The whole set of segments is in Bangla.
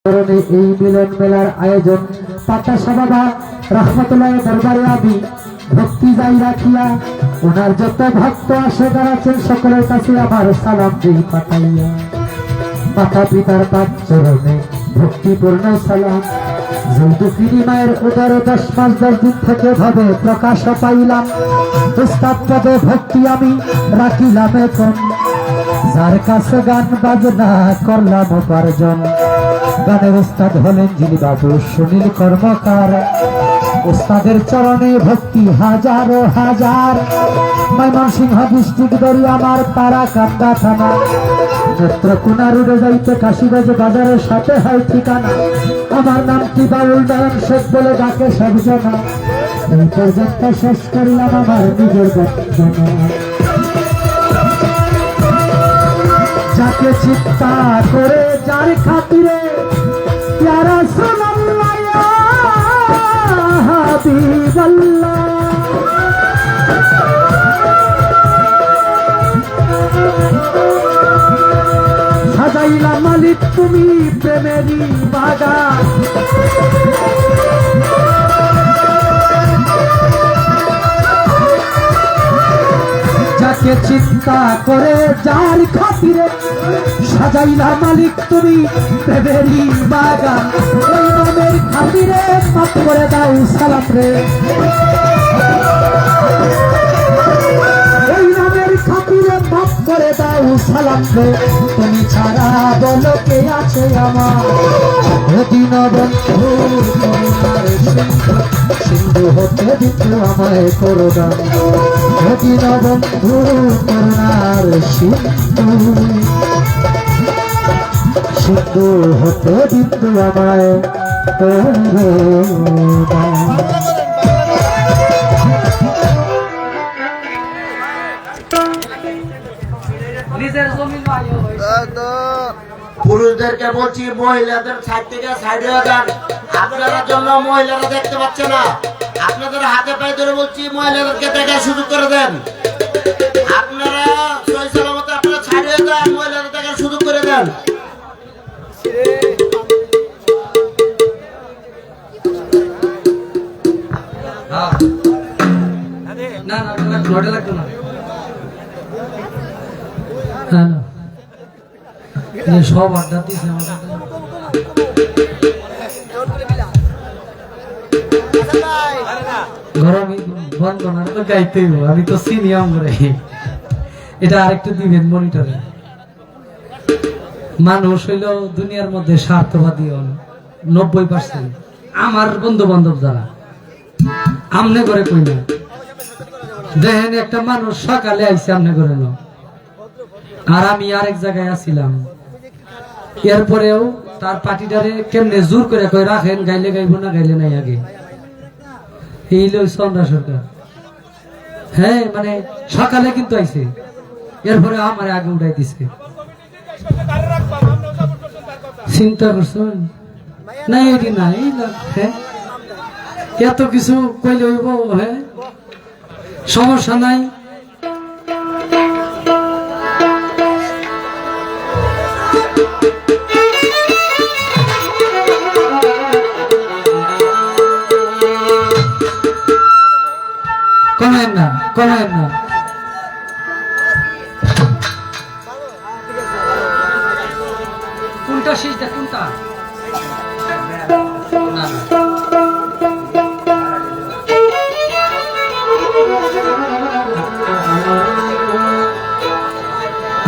এই মিলন মেলার আয়োজন পাতা বাবা রহমতুল্লাহ দরবারে আমি ভক্তি যাই রাখিয়া ওনার যত ভক্ত আসে দাঁড়াচ্ছেন সকলের কাছে আমার সালাম দিই পাঠাইয়া। মাতা পিতার পাঁচ চরণে ভক্তিপূর্ণ সালাম। দুঃখিনী মায়ের উদার 10 মাস 10 দিন থেকে ভাবে প্রকাশ পাইলাম। উস্তাদ পদে ভক্তি আমি রাখিলাম এখন, যার কাছে গান বাজনা করলাম উপার্জন। গানের উস্তাদ হলেন যিনি বাবু সুনীল কর্মকার। উস্তাদের চরণে ভক্তি হাজারো হাজার। ময়মনসিংহ ডিস্ট্রিক্ট দড়ি আমার পাড়া কান্দা থানা। নেত্রকোনা রোডে যাইতে কাশীগঞ্জ বাজারের সাথে হয় ঠিকানা। আমার নাম কি বাউল নারায়ণ শেখ বলে ডাকে সব জনা। এই পর্যন্ত শেষ করিলাম আমার নিজের বর্ণনা। যাকে চিন্তা করে যার খাতিরে প্যারা সাল্লাল্লাহু হাবিবাল্লাহ। সাজাইলা মালিক তুমি প্রেমেরই বাগান। যাকে চিন্তা করে যার খাতিরে সাজাইলা মালিক তুমি প্রেমেরই বাগান। ওই নামের খাতিরে মাফ করে দাও সালাম রে। ওই নামের খাতিরে মাফ করে দাও সালাম রে। তুমি ছাড়া বলো কে আছে আমার। দিন বন্ধু সিন্ধু হতে দিত আমায় করোনা। দিন বন্ধু করুণার সিন্ধু সিন্ধু হতে দিত আমায় করোনা। পুরুষদেরকে বলছি মহিলাদের সাইড থেকে সাইডে যান। আপনারা জন্য মহিলারা দেখতে পাচ্ছে না। আপনাদের হাতে পায়ে ধরে বলছি মহিলাদেরকে দেখার সুযোগ করে দেন। আপনারা সহি সালামতে আপনারা সাইডে যান, মহিলাদের দেখার সুযোগ করে দেন। না না না ঘোড়া লাগতো না। সব আড্ডা দিয়েছে গরমে বন্ধ না তো গাইতেই আমি তো সিনিয়ম রে। এটা আরেকটু দিবেন মনিটরে। মানুষ হইল দুনিয়ার মধ্যে স্বার্থবাদী 90%। আমার বন্ধু বান্ধব যারা আমনে করে কই না দেখেন একটা মানুষ সকালে আইসে আমনে করে না, আর আমি আরেক জায়গায় আসছিলাম। এরপরেও তার পার্টিটারে কেমনে জোর করে কই রাখেন, গাইলে গাইব না গাইলে নাই আগে। এই লই চন্দ্রা সরকার। হ্যাঁ মানে সকালে কিন্তু আইছে, এরপরে আমার আগে উঠাই দিছে। চিন্তা করছেন না এটি না এই হ্যাঁ এত কিছু কইলে হইব। হ্যাঁ সমস্যা নাই। কমেন না কমেন না। কোনটা শেষটা কোনটা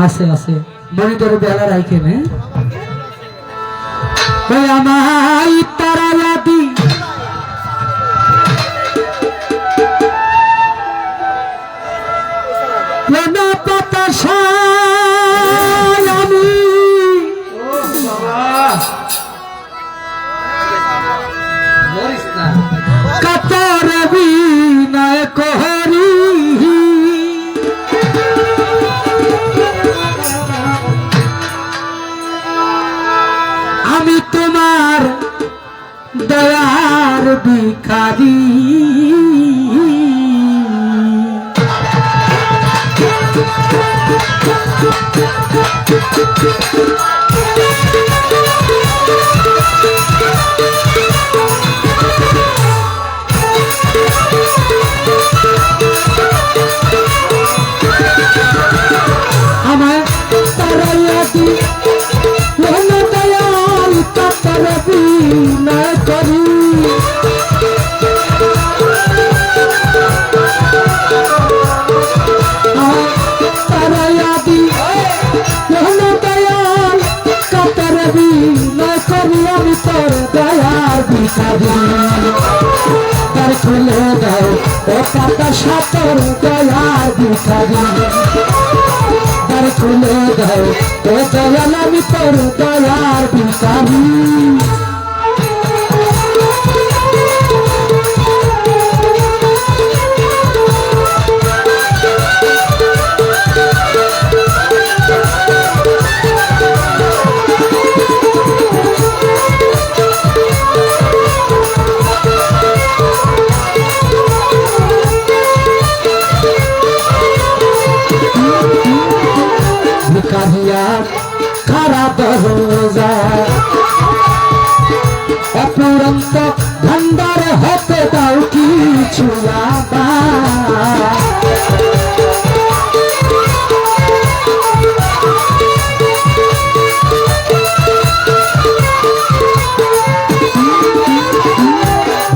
আছে আছে মনিটরে বেলা রাখেন। হ্যাঁ আমায় তারা দি কাতারে বিনয় করি আমি তোমার দয়ার ভিখারি। আমি তোর দয়ার ভিখারি তার খুলে দাও ও পাতা সাতর দয়ার ভিখারি তার খুলে দাও ও দয়াল আমি তোর দয়ার ভিখারি খারাপ রোজা অপুরন্ত ভান্ডার হতে দাও কিছু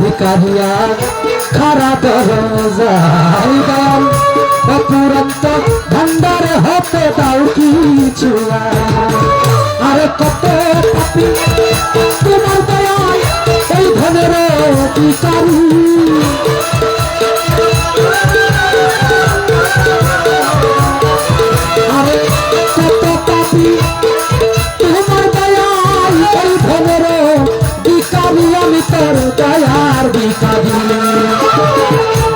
ভিকারিয়া খারাপ রোজা অপুরন্ত ভান্ডার হতে দাও কিছু আরে কত পাপি তোমার দয়ায় এই ধনের অধিকারী আরে কত পাপি তোমার দয়ায় এই ধনের অধিকারী আমি তোর দয়ার ভিখারি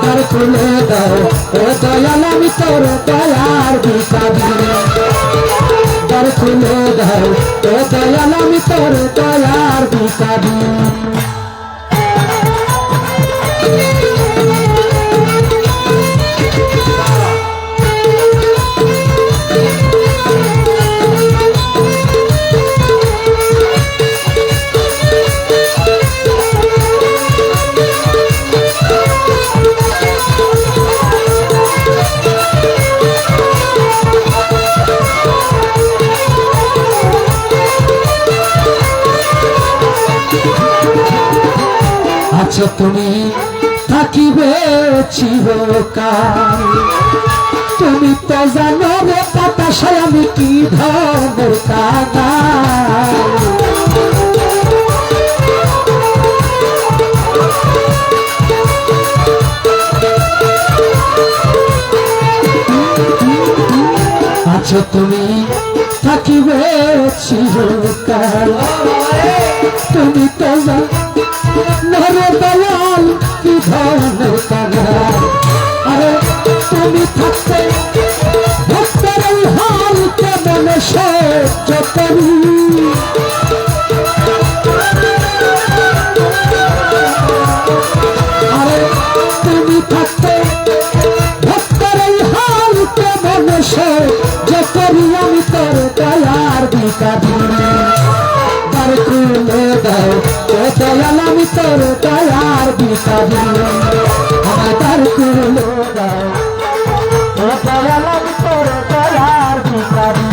তার খুলে দাও ও দয়াল আমি তোর দয়ার ভিখারি তার খুলে দাও ও দয়াল আমি তোর দয়ার ভিখারি আচ্ছা তুমি থাকিবে চিরকাল তুমি তো জানো রে পাতাশায় আমি কি ধরনের কাঙাল আচ্ছা তুমি থাকিবে চিরকাল তুমি তো জানো নরে দয়াল কি ধরনের কাঙাল আরে তুমি থাকতে ভক্তের এই হাল কেমন সহ্য করি আরে তুমি থাকতে ভক্তের এই হাল কেমন সহ্য করি আমি তোর দয়ার ভিখারি তার খুলে দাও ও দয়াল আমি তোর দয়ার ভিখারি আমার তার খুলে দাও ও দয়াল আমি তোর দয়ার ভিখারি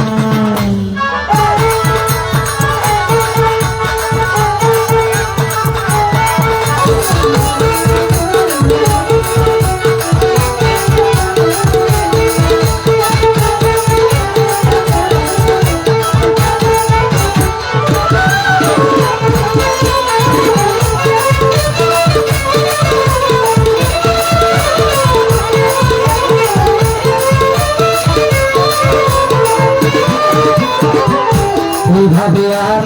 এইভাবে আর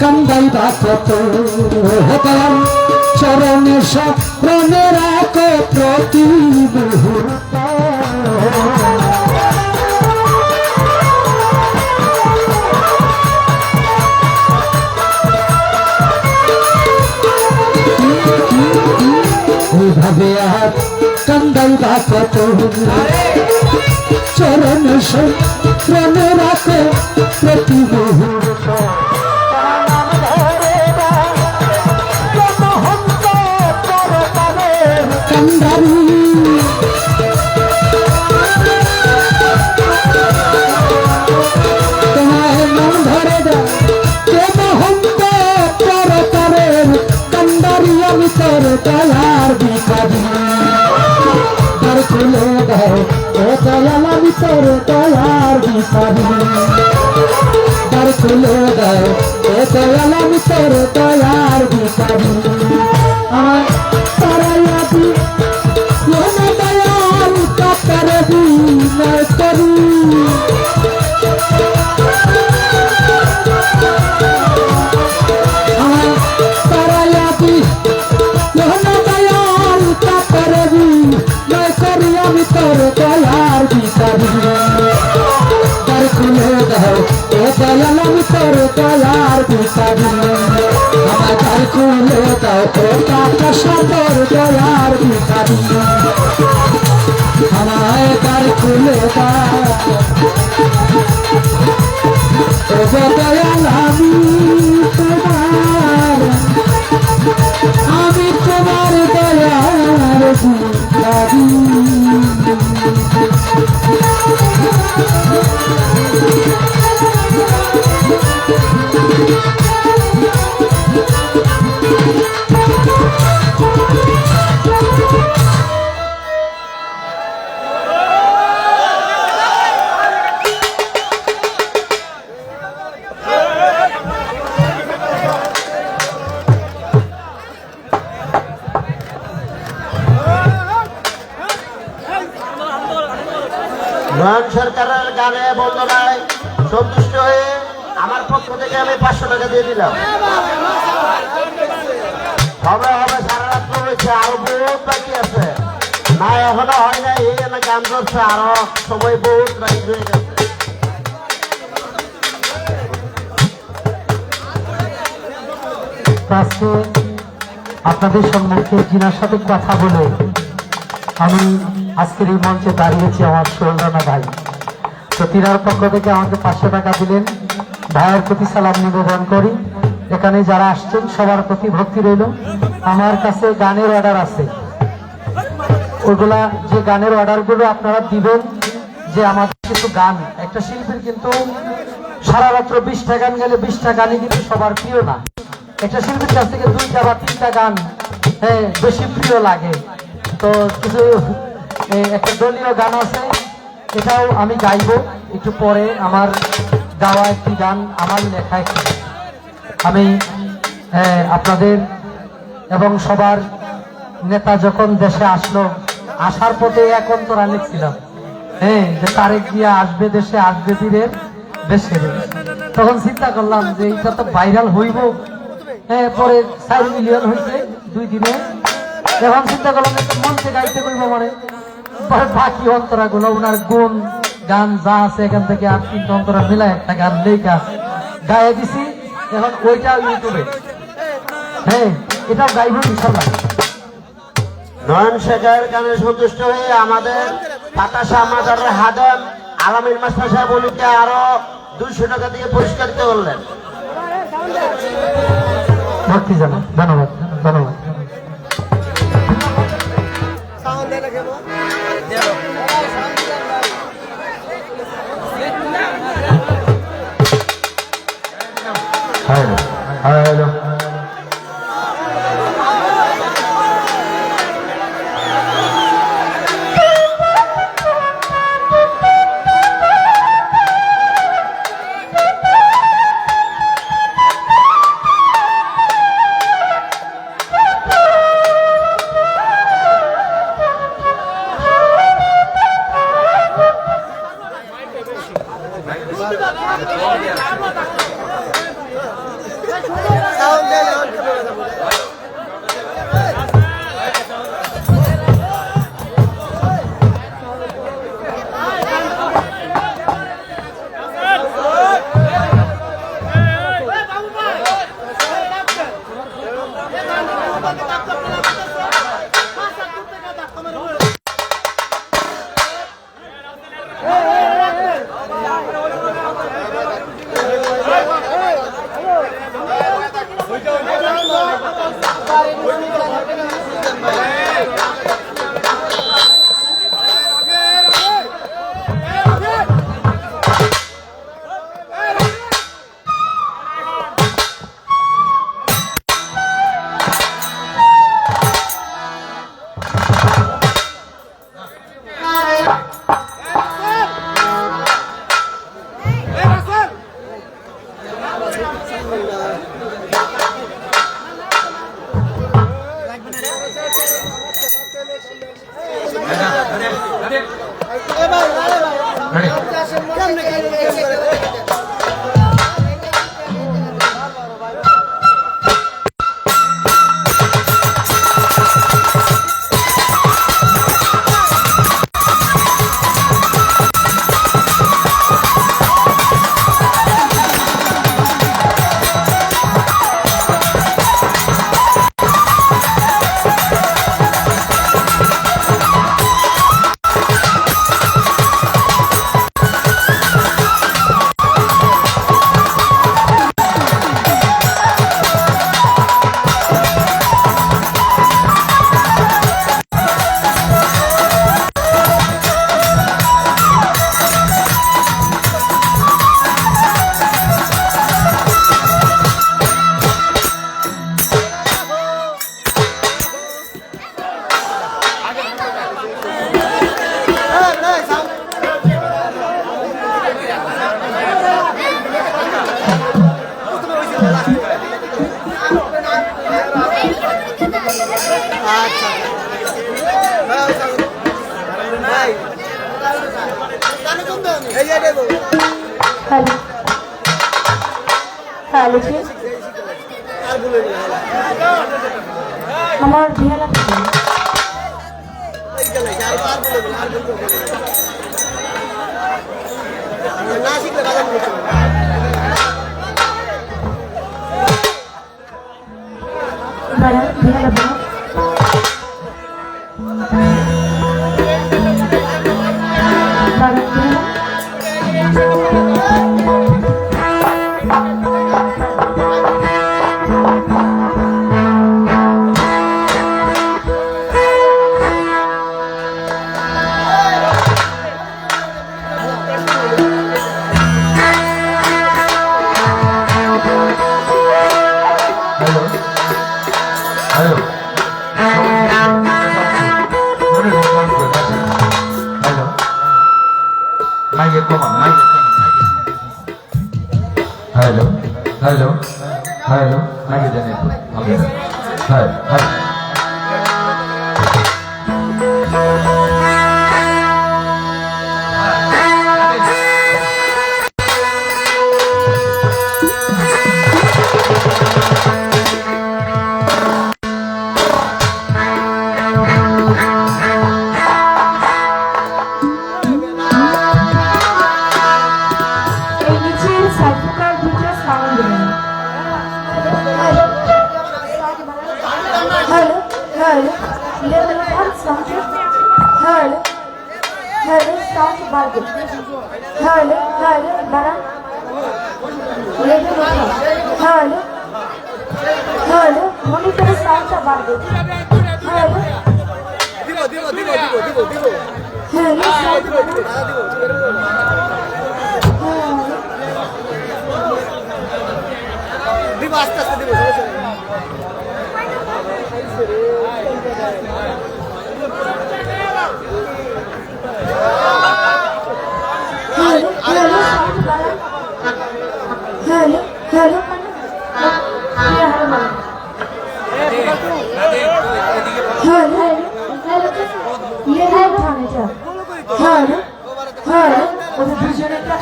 কান্দাইবা কত হতাম চরণে স্বপ্নে রাখো প্রতি মুহূর্ত এইভাবে আর কান্দাইবা কত চরণ স্বপ্নে রাখো প্রতি মুহূর্ত কান্দারি তোমার নাম ধরে দাও কে মহন্ত পরতরের কান্দারি আমি তোর দয়ার ভিখারি তার খুলে দাও ও দয়াল আমি তোর দয়ার ভিখারি তার খুলে দাও ও দয়াল আমি তোর দয়ার ভিখারি আমার তারাইয়া দি কোন দয়াল কাতারে বিনয় করি আমার তারাইয়া দি কোন দয়াল কাতারে বিনয় করি আমি তোর দয়ার ভিখারি দ্বার খুলে দাও ও দয়াল আমি তোর দয়ার ভিখারি আমার দ্বার খুলে দাও ও কাকা তোর দয়ার ভিখারি আমায় দ্বার খুলে দাও ও দয়াল আমি তোমার দয়ার ভিখারি নয়ন সরকারের গানে বন্দনায় সন্তুষ্ট হয়ে আমার পক্ষ থেকে আমি 500 টাকা দিয়ে দিলাম। হবে হবে, সারা রাত্র হয়েছে, আরো বহুত বাকি আছে, না এখনো হয় না, এই না গান করছে, আরো সময় বহুত বাকি হয়ে গেছে। আজকে আপনাদের সম্মুখে জিনার সাথে কথা বলে আমি আজকের এই মঞ্চে দাঁড়িয়েছি আমার সুরেন্দ্রনাথ ভাই। তো তিনার পক্ষ থেকে আমাকে 500 টাকা দিলেন। ভাইয়ের প্রতি সালাম নিবেদন করি। এখানে যারা আসছেন সবার প্রতি ভক্তি রইল। আমার কাছে গানের অর্ডার আছে, ওগুলা যে গানের অর্ডারগুলো আপনারা দিবেন, যে আমাদের কিন্তু গান একটা শিল্পীর কিন্তু সারা রাত্র 20টা গান গেলে 20টা গানই কিন্তু সবার প্রিয় না। একটা শিল্পীর কাছ থেকে 2টা বা 3টা গান বেশি প্রিয় লাগে। তো কিছু একটা দলীয় গান আছে, এটাও আমি গাইব একটু পরে। আমার গাওয়া একটি গান, আমার লেখা একটি, আমি আপনাদের এবং সবার নেতা যখন দেশে আসলো, আসার পথে এক অন্তরা লিখছিলাম, যে তারেক জিয়া আসবে দেশে, আসবে তীরে দেশে। তখন চিন্তা করলাম যে এটা তো ভাইরাল হইব, পরে 4 মিলিয়ন হয়েছে 2 দিনে। এখন চিন্তা করলাম মঞ্চে গাইতে করবো, মানে বাকি অন্তরা গুলো ওনার গুণ গান যা আছে এখান থেকে আর 3টা অন্তরা মিলাই একটা গান লেখা গায়ে দিছি। এখন ওইটা ইউটিউবে, এটাও গাইব ইনশাল্লাহ। নয়ন শেখের গানে সন্তুষ্ট হয়ে আমাদের পাতাশা মাজারের হাদেম আলামিন মাস্টার সাহেব উনিকে আরো 200 টাকা দিয়ে পুরস্কৃত করলেন। ভক্তি জানা, ধন্যবাদ ধন্যবাদ। হ্যালো হ্যালো হ্যালো জি আমার বিয়ে লাগছে ম্যাডাম বিয়ে লাগবে Hello, hello, hello. Lagi dan itu. Oke. Hai, hai. মনিটরের সাউন্ডটা বাড়বে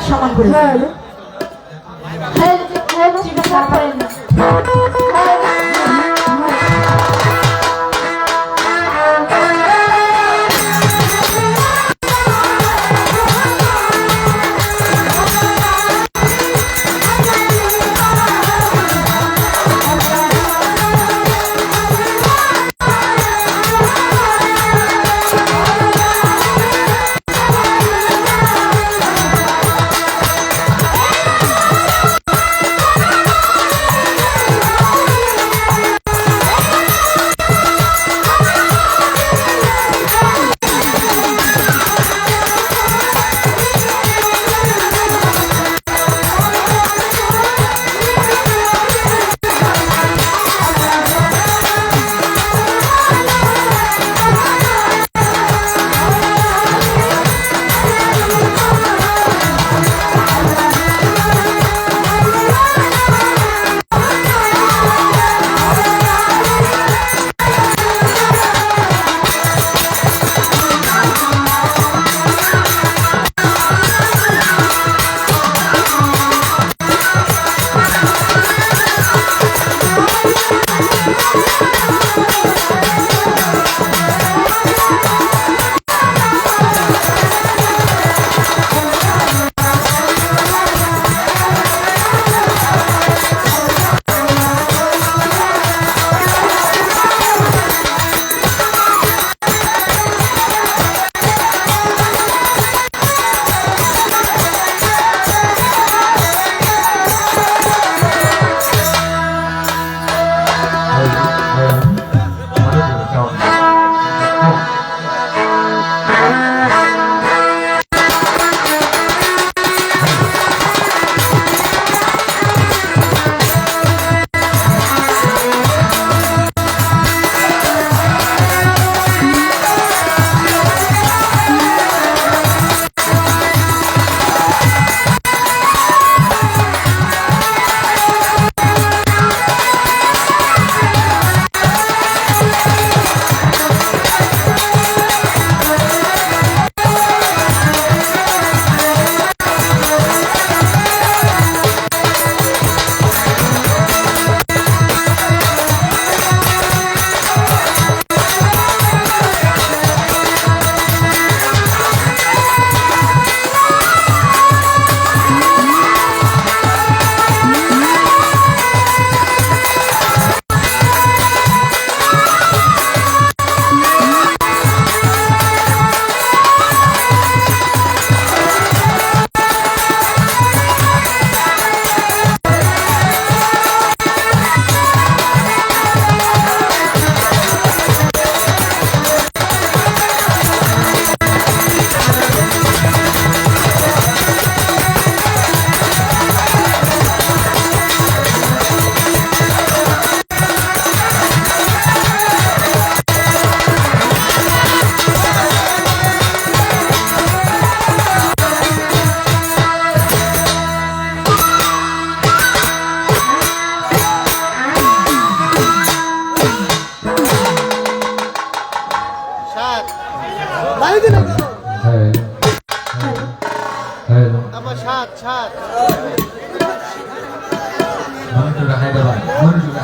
সমান করে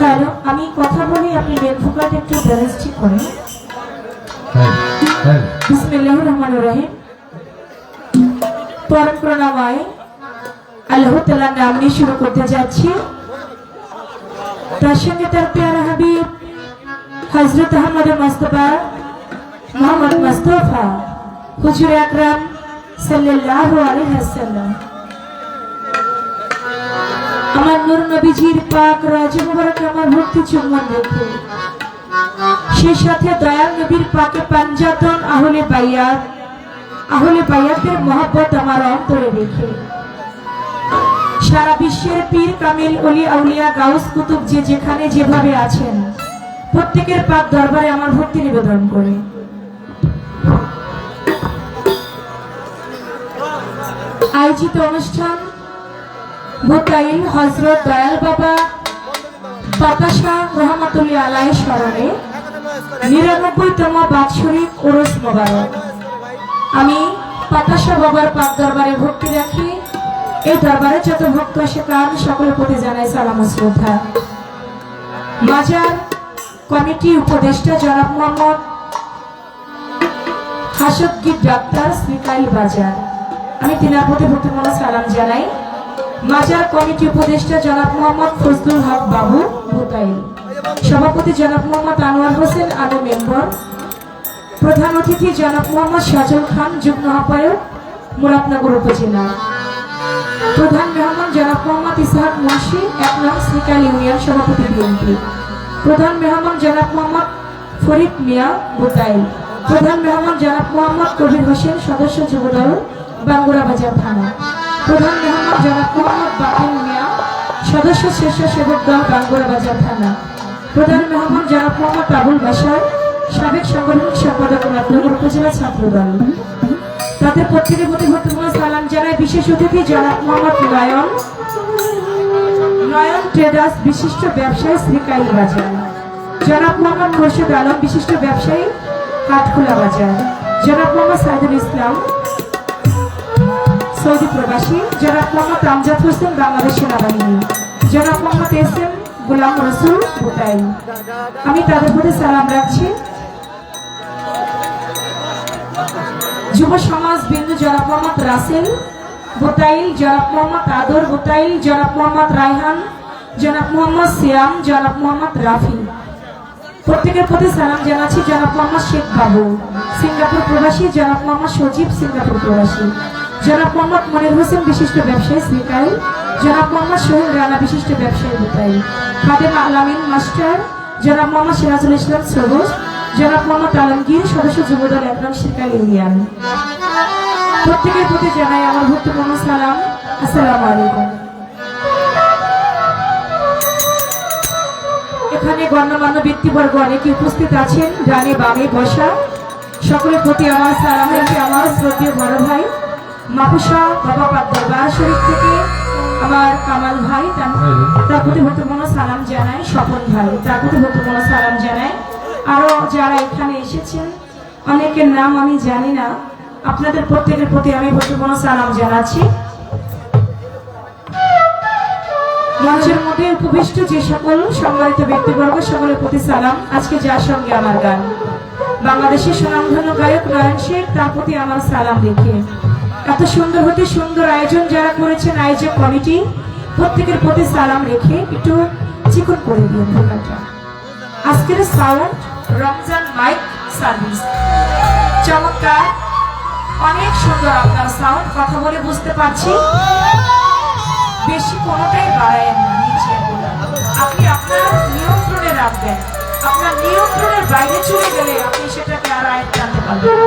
হ্যালো, আমি কথা বলি, আপনি নেট ফুকাতে একটু ব্যালেন্স ঠিক করেন। বিসমিল্লাহির রহমানির রহিম। পরম করুণাময় আল্লাহ তাআলার নাম নিয়ে শুরু করতে যাচ্ছি। তার সঙ্গে তার প্যারা হাবিব হযরত আহমদ মুস্তাফা মোহাম্মদ মুস্তাফা হুজুর আকরাম সাল্লাল্লাহু আলাইহি ওয়াসাল্লাম, আমার নূর নবীজির পাক রাজে মুবারক আমার ভক্তি চুম্বন রেখে, সেই সাথে দয়াল নবীর পাকে পাঞ্জাতন আহলে বাইয়াতের মহব্বত আমার অন্তরে রেখে, সারা বিশ্বের পীর কামিল ওলি আউলিয়া গাউস কুতুব যে যেখানে যেভাবে আছেন প্রত্যেকের পাক দরবারে আমার ভক্তি নিবেদন করে আয়োজিত অনুষ্ঠান ভোটাইল হযরত দয়াল বাবা বাতাসা রহমাতুল্লাহ আলাইহি স্মরণে 99তম বাৎসরিক উরুস মোবারক। আমি বাতাসা বাবার পাক দরবারে ভক্তি রাখি। এই দরবারে যত ভক্ত আসে তার সকলের প্রতি জানাই সালাম ও শ্রদ্ধা। মাজার কমিটি উপদেষ্টা জনাব মোহাম্মদ হাসদগীর ডাক্তার শ্রীকাইল বাজার, আমি তিনার প্রতি ভক্তিমূলক সালাম জানাই। মাজার কমিটি উপদেষ্টা জনাব মোহাম্মদ ফজলুল হক বাবু ভোটাইল, সভাপতি জনাব মোহাম্মদ আনোয়ার হোসেন আনু মেম্বার, প্রধান অতিথি জনাব মোহাম্মদ সাজল খান যুগ্ম আহ্বায়ক মুরাদনগর উপজেলা, প্রধান মেহমান জনাব মোহাম্মদ ইসহাক মুন্সি ১ নং শ্রীকাইল ইউনিয়ন সভাপতি বিএনপি, প্রধান মেহমান জনাব মোহাম্মদ ফরিদ মিয়া ভোটাইল, প্রধান মেহমান জনাব মোহাম্মদ কবির হোসেন সদস্য যুবদল বাঙ্গুরা বাজার থানা, প্রধান মেহমান জনাব মোহাম্মদ বাকির মিয়া সদস্য স্বেচ্ছাসেবক দল বাঙ্গুরা বাজার থানা, প্রধান মেহমান জনাব মোহাম্মদ আবুল বাশার সাবেক সাংগঠনিক সম্পাদক মুরাদনগর উপজেলা ছাত্রদল। তাদের প্রত্যেকের প্রতি ভক্তিমূলক সালাম জানাই। বিশেষ অতিথি জনাব মোহাম্মদ নয়ন ট্রেডার্স বিশিষ্ট ব্যবসায়ী শ্রীকাইল বাজার, জনাব মোহাম্মদ মোর্শেদ আলম বিশিষ্ট ব্যবসায়ী হাটখোলা বাজার, জনাব মোহাম্মদ সাইদুল ইসলাম সৌদি প্রবাসী, জনাব মোহাম্মদ আমজাদ হোসেন বাংলাদেশ সেনাবাহিনী, জনাব মোহাম্মদ এস এম গোলাম রসুল ভুটাইল। আমি তাদের প্রতি সালাম রাখছি। যুব সমাজ বিন্দু জনাব মোহাম্মদ রাসেল ভুটাইল, জনাব মোহাম্মদ আদর ভুটাইল, জনাব মোহাম্মদ রায়হান, জনাব মোহাম্মদ সিয়াম, জনাব মোহাম্মদ রাফি। প্রত্যেকের প্রতি সালাম জানাচ্ছি। জনাব মোহাম্মদ শেখ বাবু সিঙ্গাপুর প্রবাসী, জনাব মোহাম্মদ সজীব সিঙ্গাপুর প্রবাসী, জনাব মোহাম্মদ মনির হোসেন বিশিষ্ট ব্যবসায়ী শ্রীকাইল, জনাব মোহাম্মদ সোহেল রানা বিশিষ্ট ব্যবসায়ী ভুটাইল, খাদেম আলামিন মাস্টার, জনাব মোহাম্মদ সিরাজুল ইসলাম সবুজ, জনাব মোহাম্মদ আলমগীর সদস্য যুবদল ১ নং শ্রীকাইল ইউনিয়ন। প্রত্যেকের প্রতি জানাই আমার ভক্তিপূর্ণ সালাম। আসসালামু আলাইকুম। এখানে গণ্যমান্য ব্যক্তিবর্গ অনেকে উপস্থিত আছেন, ডানে বামে বসা। সকলের প্রতি আমার সালাম হচ্ছে আমার শ্রদ্ধেয় বড় ভাই মাহফুসা বাবা পাক দরবার শরীফ থেকে আমার কামাল ভাই, তার প্রতি ভক্তিপূর্ণ সালাম জানাই। স্বপন ভাই, তার প্রতি ভক্তিপূর্ণ সালাম জানাই। আরো যারা এখানে এসেছেন অনেকের নাম আমি জানি না, আপনাদের প্রত্যেকের প্রতি আমি ভক্তিপূর্ণ সালাম জানাচ্ছি। মঞ্চের মধ্যে উপবিষ্ট যে সকল সম্মানিত ব্যক্তিবর্গ সকলের প্রতি সালাম। আজকে যার সঙ্গে আমার গান, বাংলাদেশের সুনামধন্য গায়ক নয়ন শেখ, তার প্রতি আমার সালাম রেখে এত সুন্দর হতে সুন্দর আয়োজন যারা করেছেন আয়োজক কমিটি, প্রত্যেকের প্রতি সালাম রেখে একটু চিকন করে দিন ভোকালটা। আজকের সাউন্ড রমজান মাইক সার্ভিস চমৎকার, অনেক সুন্দর আপনার সাউন্ড। কথা বলে বুঝতে পারছি বেশি কোনোটাই বাড়ায় না, নিচে আপনি আপনার নিয়ন্ত্রণে রাখবেন। আপনার নিয়ন্ত্রণের বাইরে চলে গেলে আপনি সেটাকে আর আয়ত্তে আনতে পারবেন।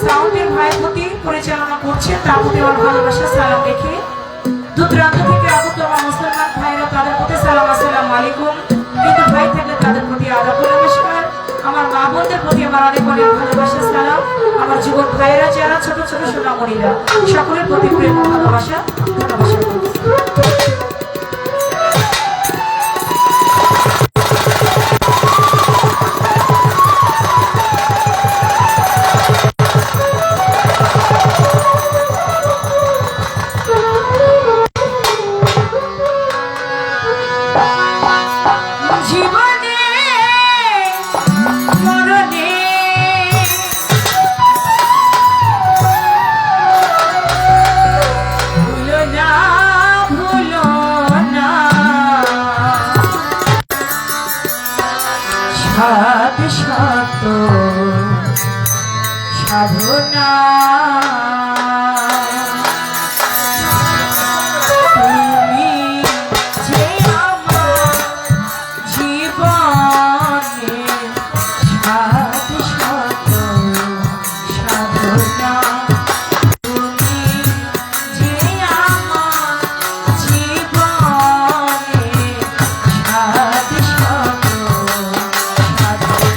সাউন্ডের ভাইয়ের প্রতি পরিচালনা করছেন, তার প্রতি আমার ভালোবাসা সালাম রেখে দূর দূরান্ত থেকে আগত আমার মুসলমান ভাইরা, তাদের প্রতি সালাম আসসালামু আলাইকুম। কিন্তু ভাই থাকলে তাদের প্রতি আদাব নমস্কার। আমার মা বোনদের প্রতি আমার অনেক অনেক ভালোবাসা সালাম। আমার যুবক ভাইয়েরা যারা ছোট ছোট সোনামণিরা, সকলের প্রতি প্রেম ও ভালোবাসা ভালোবাসা। সাধনা তুমি যে আমার জীবনে সাত শত সাধনা, তুমি যে আমার জীবনে সাত শত সাধনা।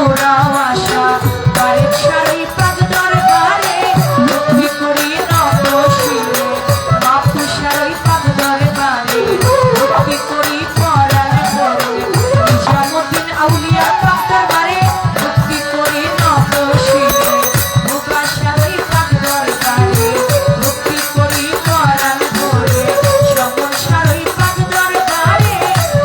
পুরাও আশা বাড়ির শাড়ি পাক দরবারে ভক্তি করি নত শিরে মাপুষার ওই পাক দরবারে ভক্তি করি পরাণ ভরে নিজামুদ্দিন আউলিয়া পাক দরবারে ভক্তি করি নত শিরে মুবাশার ওই পাক দরবারে ভক্তি করি পরাণ ভরে সমস্যার ওই পাক দরবারে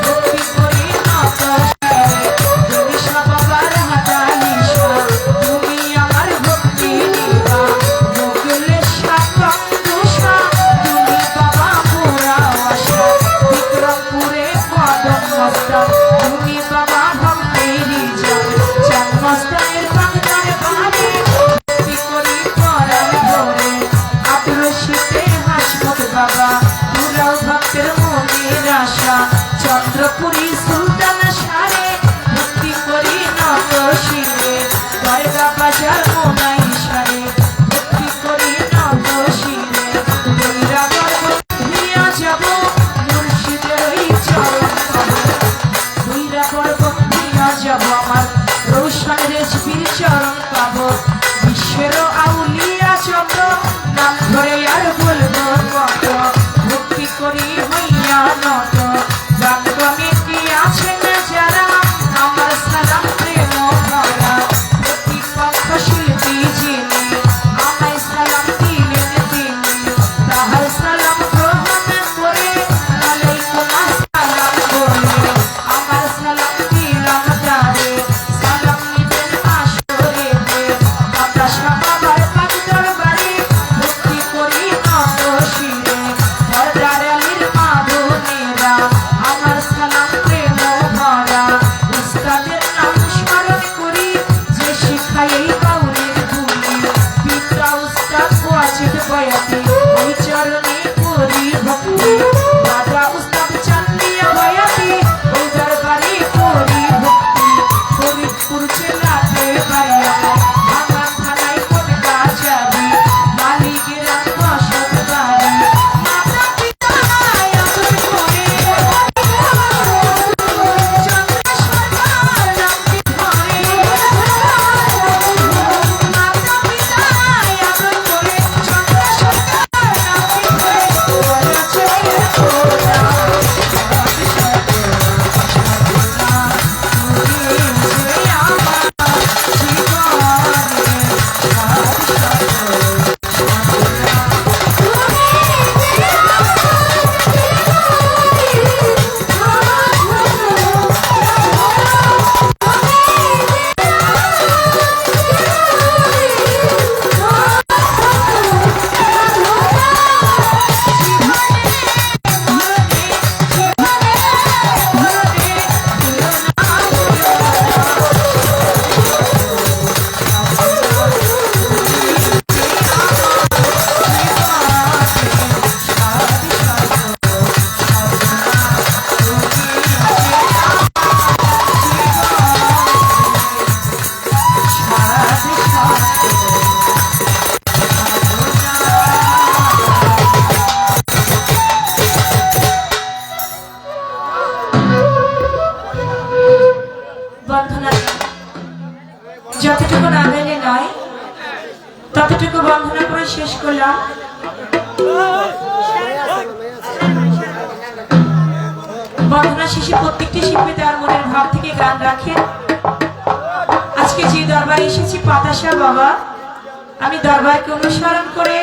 ভক্তি করি নত শিরে তুমি সবার হাতালিশা তুমি আমার ভক্তি নিবা মোগলে সাতম দোষা তুমি বাবা পুরা আশা বিক্রমপুরে কদম মস্তান তুমি বাবা ভক্তেরই জান চাঁদ মস্তানের বাংলার বাড়ি ভক্তি করি পরাণ ভরে আব্দুর রশিদে হাসমত বাবা পুরাও ভক্তের মনের আশা চন্দ্রপুরী সুলতান সারে ভক্তি করি নত শিরে দরগা বাজার মোনাই সারে ভক্তি করি নত শিরে দইরা গর্ব দিয়া যাব মুর্শিদের ওই চরণ পাবো দইরা গর্ব দিয়া যাব আমার রৌশন রেজবির চরণ পাবো বিশ্বের আউলিয়া চন্দ্র নাম ধরে আর বলবো কত ভক্তি করি হইয়া নত গান কমিটি আছেন যারা আমার সালাম প্রেম ভরা প্রতিপক্ষ শিল্পী যিনি আমায় সালাম দিলেন তিনি তাহার সালাম গ্রহণ করে আলাইকুম আসসালাম বলে আমার সালাম দিলাম তারে সালাম নিবেন আসরে বাতাসা বাবার পাক দরবারে ভক্তি করি নত শিরে দরদার আলীর মা বোনেরা আমার সালাম প্রেম ভরা উস্তাদের নাম স্মরণ করি যে শিখায় এই বাউলের ভূমি পিতা উস্তাদ ওয়াজিদ বয়াতি ওই চরণে করি ভক্তি দাদা উস্তাদ চান্দিয়া বয়াতি ওই দরবারে করি ভক্তি ফরিদপুর জেলাতে বাড়ি আমার ভাঙা থানায় কোনটা যাবি মালিকেরা বসত বাড়ি মাতা পিতা আদর করে বন্ধনা যতটুকু না গেলে নয় ততটুকু বন্ধনা করে শেষ করলাম। বন্ধনা শেষে প্রত্যেকটি শিল্পী তার মনের ভাব থেকে গান রাখেন। আজকে যে দরবারে এসেছি পাতাশা বাবা, আমি দরবারকে অনুসরণ করে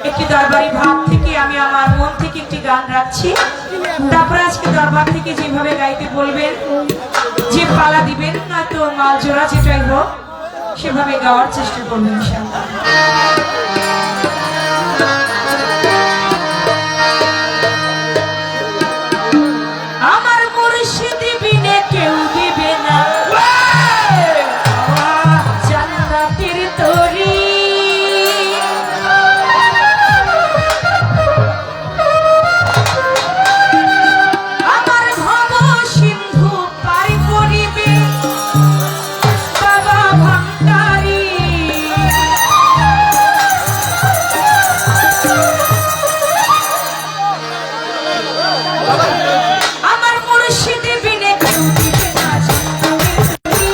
একটি দরবারি ভাব থেকে আমি আমার মন থেকে একটি গান রাখছি। তারপরে আজকে দরবার থেকে যেভাবে গাইতে বলবেন, যে পালা দিবেন নয়তো মাল জোড়া যেটাই হোক সেভাবে গাওয়ার চেষ্টা করবেন ইনশাআল্লাহ। আমার মুর্শিদ বিনে কেউ দিবে না জান্নাতের তরি, আমার ভব সিন্ধু পার করিবে বাবা ভান্ডারী। আমার মুর্শিদ বিনে কেউ দিবে না জান্নাতের তরি।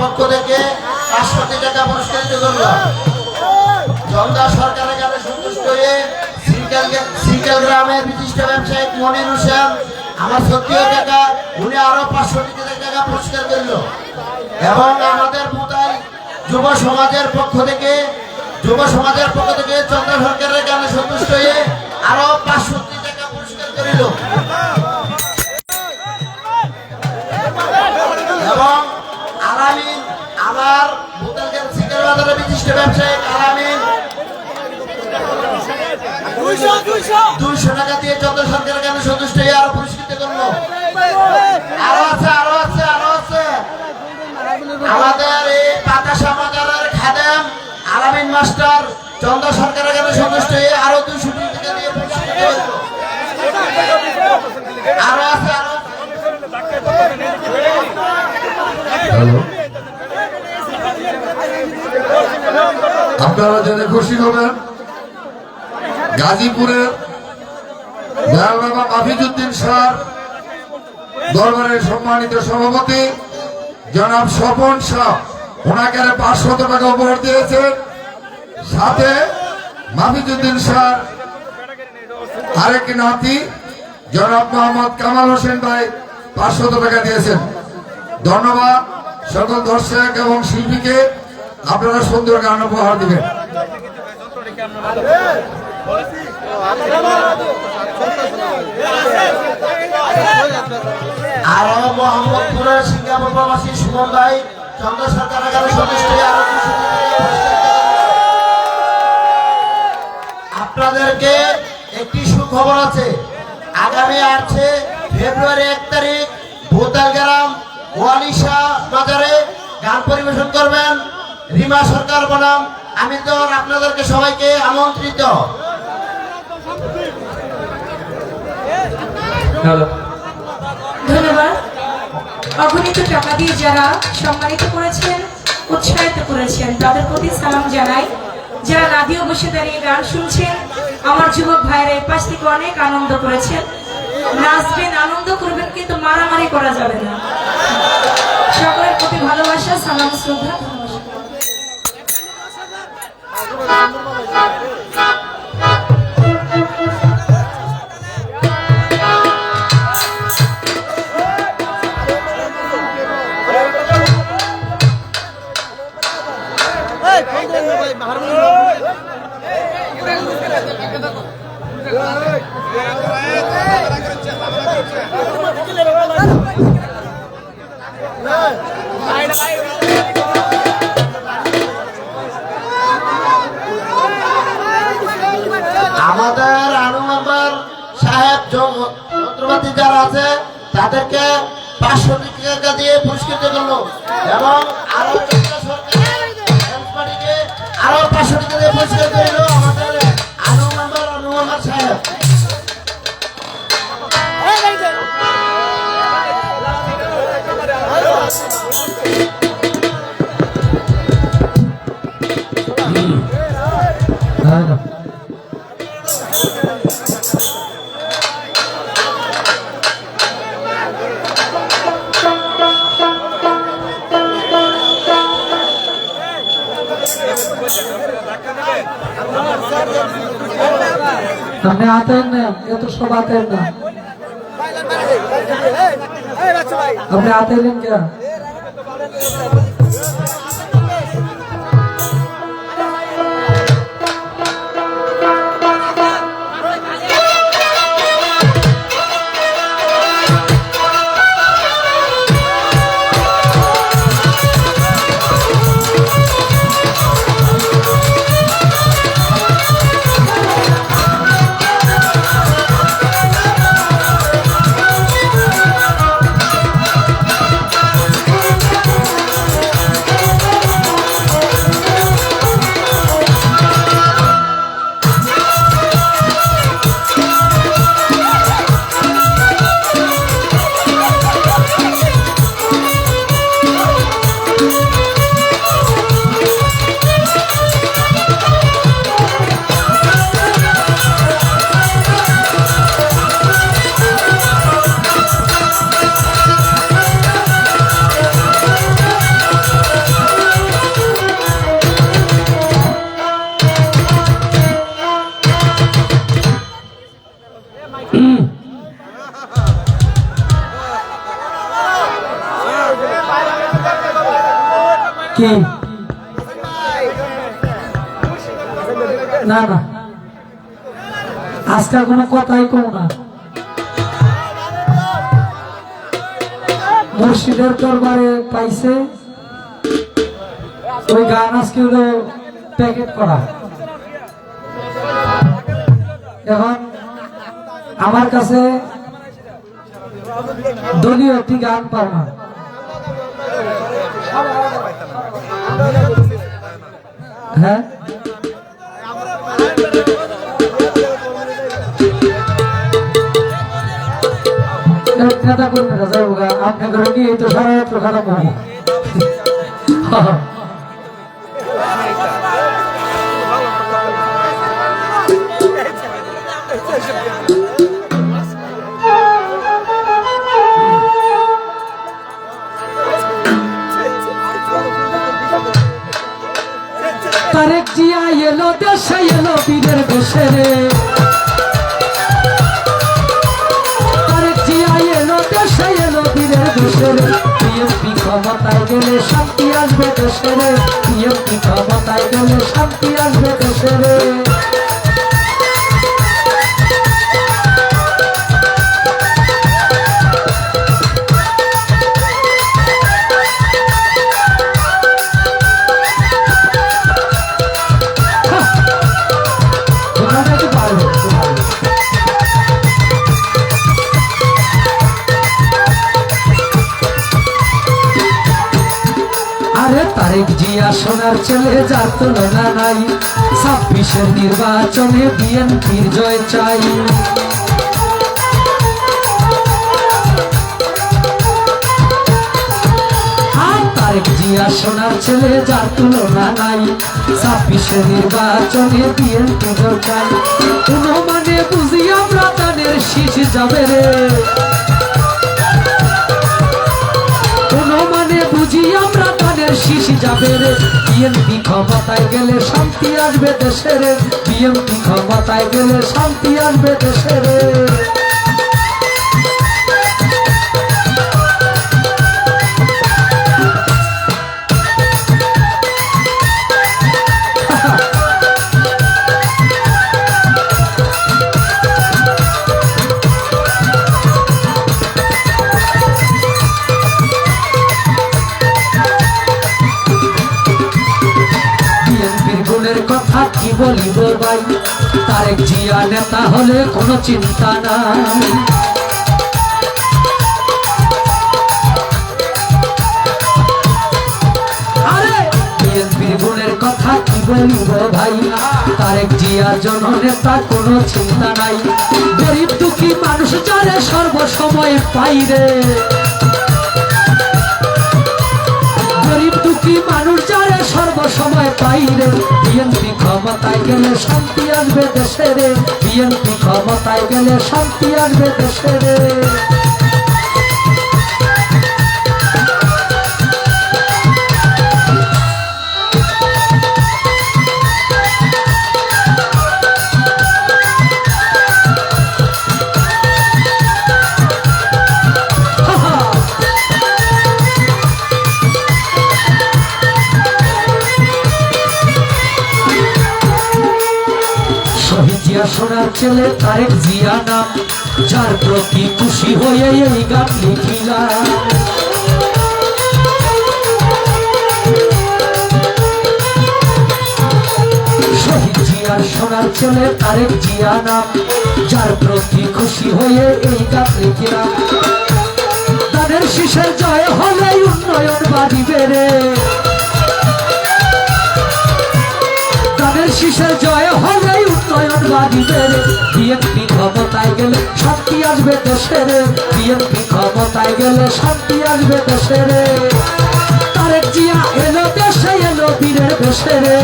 পক্ষ থেকে 500 কোটি টাকা পুরস্কৃত করলো। জমদা সরকারের কাছে সন্তুষ্ট হয়ে সিঙ্গেল গ্রামের বিশিষ্ট ব্যবসায়িক মনির হোসেন আমার 70 টাকা, উনি আরো 500 কোটি টাকা পুরস্কার করলো। এবং আমাদের মোতাল যুব সমাজের পক্ষ থেকে চন্দ্র সরকারের কাছে সন্তুষ্ট হয়ে আরো 500 কোটি টাকা পুরস্কার করিল। এবং আলামিন আমার মোতালগঞ্জ সিঙ্গেল বাজারের বিশিষ্ট ব্যবসায়িক আলামিন 200 টাকা দিয়ে চন্দ্র সরকারের কাছে সন্তুষ্ট হয়ে আরো পুরস্কৃত করলো। আরো আছে আমাদের এই পাতাশা বাজারের খাদেম আলামিন মাস্টার চন্দ্র সরকারের কাছে সন্তুষ্ট হয়ে আরো 200 টাকা দিয়ে পুরস্কৃত করলো। আরো আছে হ্যালো, আপনারা জেনে খুশি হবেন গাজীপুরের দয়াল বাবা মাফিজউদ্দিন স্যার দরবারের সম্মানিত সভাপতি জনাব স্বপন শাহ ওনাকে 500 টাকা উপহার দিয়েছেন। সাথে মাফিজউদ্দিন স্যার আরেক নাতি জনাব মোহাম্মদ কামাল হোসেন ভাই 500 টাকা দিয়েছেন। ধন্যবাদ সকল দর্শক এবং শিল্পীকে। আপনারা সুন্দর গান উপহার দিবেন। আরো মোহাম্মদপুরের সিঙ্গাপুর প্রবাসী সুমন ভাই চন্দ্র সরকারের কাছে সন্তুষ্ট হয়ে আরো 200 টাকা পুরস্কার করলো। আপনাদেরকে একটি সুখবর আছে, আগামী 8 ফেব্রুয়ারি 1 তারিখ ভোতাল গ্রাম ওয়ালিশা বাজারে গান পরিবেশন করবেন রিমা সরকার বনাম আমি তো আপনাদেরকে সবাইকে আমন্ত্রিত। ধন্যবাদ। অগণিত টাকা দিয়ে যারা সম্মানিত করেছেন, উৎসাহিত করেছেন, তাদের প্রতি সালাম জানাই। যারা রাডিও বসে দাঁড়িয়ে গান শুনছেন, আমার যুবক ভাইরা এই পাশ থেকে অনেক আনন্দ করেছেন। নাচবেন, আনন্দ করবেন, কিন্তু মারামারি করা যাবে না। সকলের প্রতি ভালোবাসা, সালাম, শ্রদ্ধা, আমাদের আনু মেম্বার সাহেব যন্ত্রপাতি যারা আছে তাদেরকে 500 টাকা দিয়ে পুরস্কৃত করলো। এবং আরো আরো 500 টাকা দিয়ে পুরস্কৃত করলো আমাদের আনু মেম্বার সাহেব। আপনি আতেন না, এত সব আতেন না, আপনি আতেলেন কে? কি না না আজকাল কোনো কথাই কম না। মুর্শিদের দরবারে পাইছে ওই গান আজকে হলো প্যাকেট করা। এখন আমার কাছে দলীয় একটি গান পাও না। হ্যাঁ নেতা কর্মীরা যাবো গা আপনি করে নিয়ে তো সারা রাত্র খারাপ হবে। তারেক জিয়া এলো দেশে এলো বীরের দেশে রে, তারেক জিয়া এলো দেশে এলো বীরের দেশে রে। বিএনপি ক্ষমতায় গেলে শান্তি আসবে দেশে রে, বিএনপি ক্ষমতায় গেলে শান্তি আসবে দেশে রে। তারেক জিয়া সোনার ছেলে যার তুলনা নাই, ২৬-এর নির্বাচনে বিএনপির জয় চাই। তারেক জিয়া সোনার ছেলে যার তুলনা নাই, ২৬-এর নির্বাচনে বিএনপি জয় চাই। কোনো মানে বুঝি আমরা তাদের শীষ যাবে রে, কোনো মানে বুঝি আমরা তাদের শীষ যাবে রে। বিএনপি ক্ষমতায় গেলে শান্তি আসবে দেশে রে, বিএনপি ক্ষমতায় গেলে শান্তি আসবে দেশে রে। কথা কি বলিব ভাই, তারেক জিয়া নেতা হলে কোনো চিন্তা নাই। আরে বিএনপির গুণের কথা কি বলিব ভাই, তারেক জিয়া জননেতা কোনো চিন্তা নাই। গরিব দুঃখী মানুষ যারে সর্বসময় পাই রে, গরিব দুঃখী মানুষ যারে সর্বসময় পাই রে। বিএনপি ক্ষমতায় গেলে শান্তি আসবে দেশে রে, বিএনপি ক্ষমতায় গেলে শান্তি আসবে দেশে রে। সোনার ছেলে তারেক জিয়া নাম, যার প্রতি খুশি হয়ে এই গান লিখিলাম। শহীদ জিয়ার সোনার ছেলে তারেক জিয়া নাম, যার প্রতি খুশি হয়ে এই গান লিখিলাম। তাদের শীষের জয় হলে উন্নয়ন বাড়িবে রে, তাদের শীষের জয় হলে উন্নয়ন বাড়িবে রে। বিএনপি ক্ষমতায় গেলে শান্তি আসবে দেশে রে, বিএনপি ক্ষমতায় গেলে শান্তি আসবে দেশে রে। তারেক জিয়া এলো দেশে এলো বীরের দেশে রে,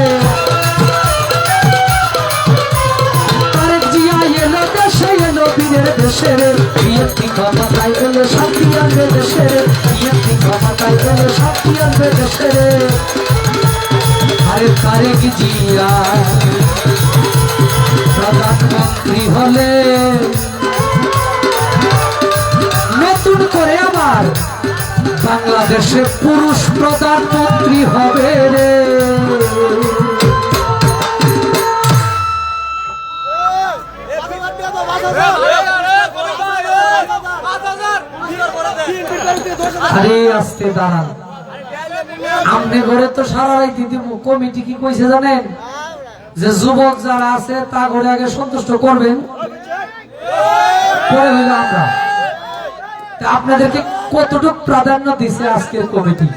তারেক জিয়া এলো দেশে এলো বীরের দেশে রে। বিএনপি ক্ষমতায় গেলে শান্তি আসবে দেশে রে, বিএনপি ক্ষমতায় গেলে শান্তি আসবে দেশে রে। আরে তারেক জিয়া প্রধানমন্ত্রী হলে নতুন করে আবার বাংলাদেশে পুরুষ প্রধানমন্ত্রী হবে দাঁড়ান। আমনে ঘরে তো সারা রাত দিদি কমিটি কি কইছে জানেন, যে যুবক যারা আছে তা ঘরে আগে সন্তুষ্ট করবেন, পরে হইলো আমরা। তা আপনাদেরকে কতটুকু প্রাধান্য দিছে আজকের কমিটি,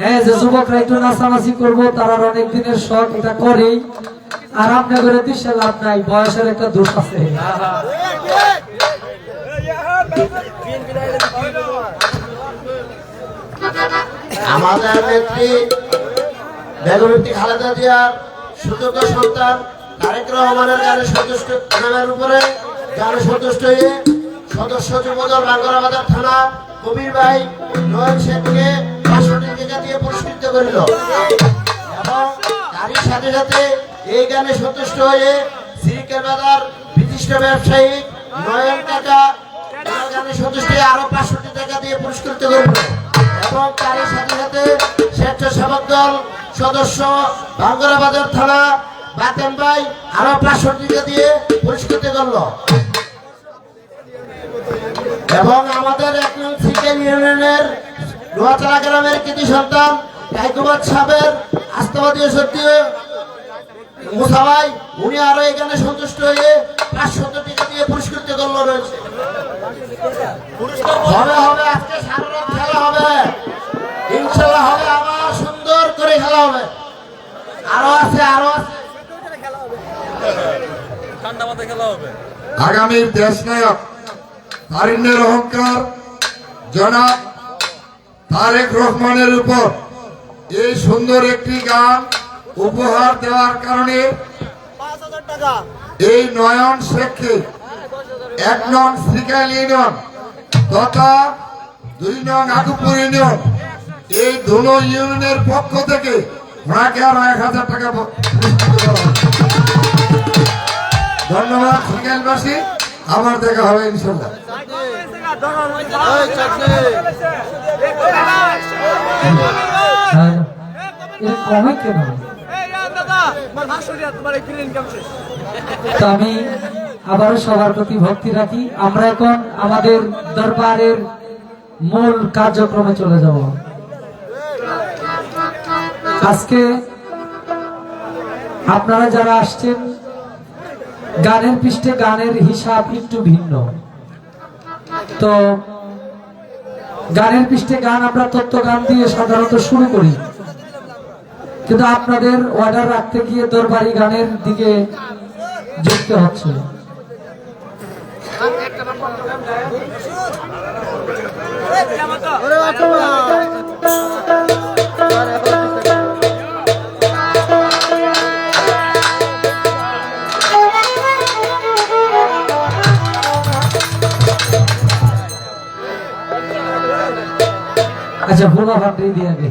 হ্যাঁ, যে যুবকরা একটু নাচানাচি করবো, তারা অনেক দিনের শখ, এটা করেই। আর আপনার ঘরে দিশে লাভ নাই, বয়সের একটা দোষ আছে। আমাদের নেত্রী বেগমটি খালেদা জিয়ার সুযোগ্য সন্তান তারেক রহমানের গানে সন্তুষ্ট নামের উপরে গানে সন্তুষ্ট হয়ে সদস্য যুবদল বাঙ্গরাবাজার থানা কবির ভাই নয়ন শেখকে 500 টাকা দিয়ে পুরস্কৃত করিল এবং তারই সাথে সাথে এই গানে সন্তুষ্ট হয়ে সিরিকের বাজার বিশিষ্ট ব্যবসায়ী নয়ন কাকা গানে সন্তুষ্ট হয়ে আরো 500 টাকা দিয়ে পুরস্কৃত করিল এবং তারই সাথে সাথে স্বেচ্ছাসেবক দল সদস্য বাঙ্গরাবাজার থানা বাতেন ভাই আরো 500 টাকা দিয়ে পুরস্কৃত করলো এবং আমাদের 1 নং সিকেল ইউনিয়নের নোয়াচালা গ্রামের কৃতি সন্তান কাইকুবাদ সাহেবের আস্থাবাদী সত্যি মুসা ভাই, উনি আরো এখানে সন্তুষ্ট হয়ে 500 টাকা দিয়ে পুরস্কৃত করলো রয়েছে। হবে হবে আজকে সারা রাত খেলা হবে, ইনশাআল্লাহ হবে, আবার সুন্দর করে খেলা হবে। আরো আছে আগামীর দেশ নায়ক তারিনের অহংকার জনাব তারেক রহমানের উপর এই সুন্দর একটি গান উপহার দেওয়ার কারণে এই নয়ন শেখকে 1 নং শ্রীকাইল ইউনিয়ন তথা 2 নং আগুপুর ইউনিয়ন, এই দুটো ইউনিয়নের পক্ষ থেকে ওনাকে আরো 1000 টাকা পুরস্কৃত করা হবে। ধন্যবাদ শ্রীকাইলবাসী, আবার দেখা হবে ইনশাল্লাহ। কমে কেন? তো আমি আবারও সবার প্রতি ভক্তি রাখি। আমরা এখন আমাদের দরবারের মূল কার্যক্রমে চলে যাব। আজকে আপনারা যারা আসছেন, গানের পৃষ্ঠে গানের হিসাব একটু ভিন্ন। তো গানের পৃষ্ঠে গান আমরা তত্ত্ব গান দিয়ে সাধারণত শুরু করি, কিন্তু আপনাদের অর্ডার রাখতে গিয়ে দরবারি গানের দিকে যুক্ত হচ্ছে। আচ্ছা, ভুলা ভান্ডি দিয়ে আগে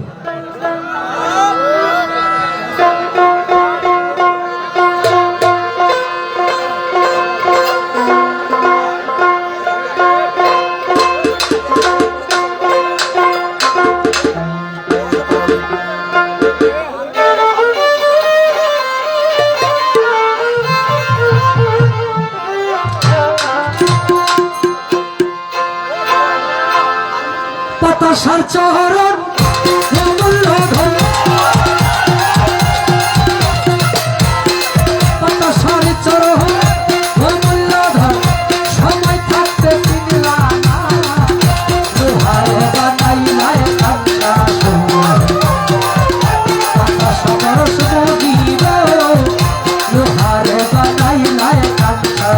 বাতাসার চহরণ বাতাসার চরণ মূল্যধন সময় থাকতে কিনলাম লোহায় বানাইলায় কাঁচা বাতাসার সুমগির লোহায় বানাইলায় কাঁচা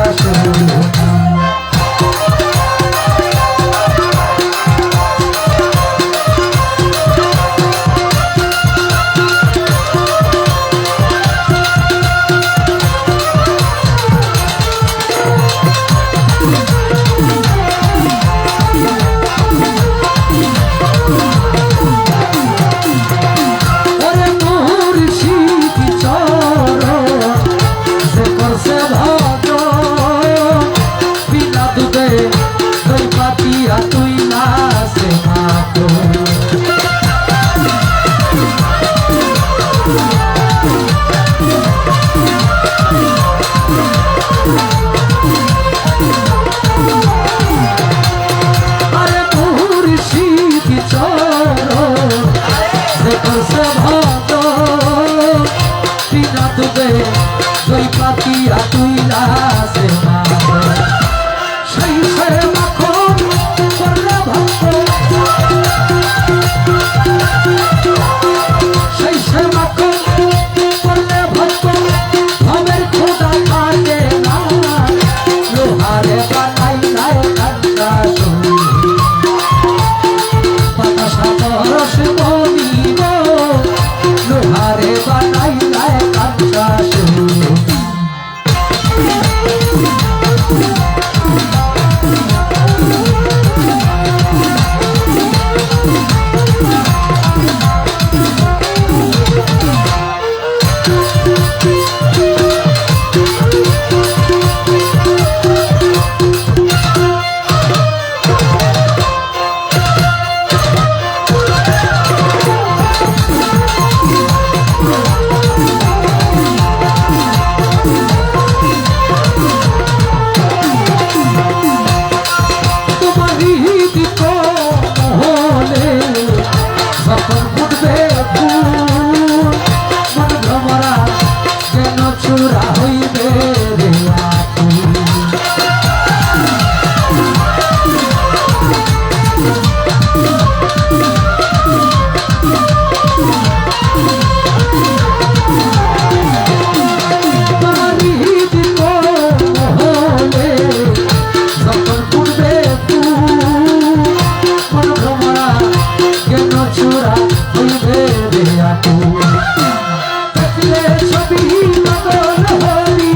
করছে ভক্ত বিনা দুবে দুই পাতিয়া তুইলা সে সেই সে মাখন করলে ভক্ত সেই সে মাখন করলে ভক্ত ভবের খোদা থাকে না লোহারে বানাই নাই কান্তা বাতাসা বরস বলিব লোহারে বানাই নাই কান্তা যখন ফুটবে ফুল মন ভ্রমরা যেন চূড়া হইবে রে আকুল তোমারই দিত হলে যখন ফুটবে ফুল মন ভ্রমরা যেন চূড়া হইবে রে আকুল দেখলে ছবি পাগল হলি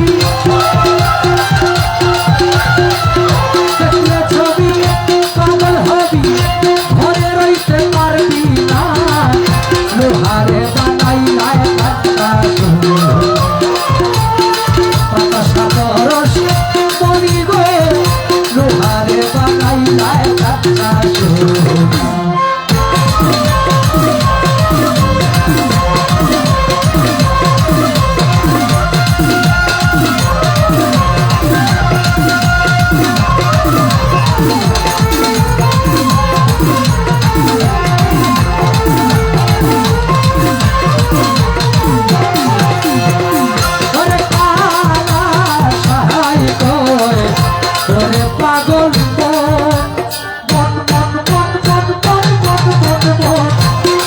দেখলে ছবি পাগল হবি ঘরে রইতে পারবি না লোহারে বানাই নাই কান্তা বাতাসা বরস বলিব লোহারে বানাই নাই কান্তা পাগল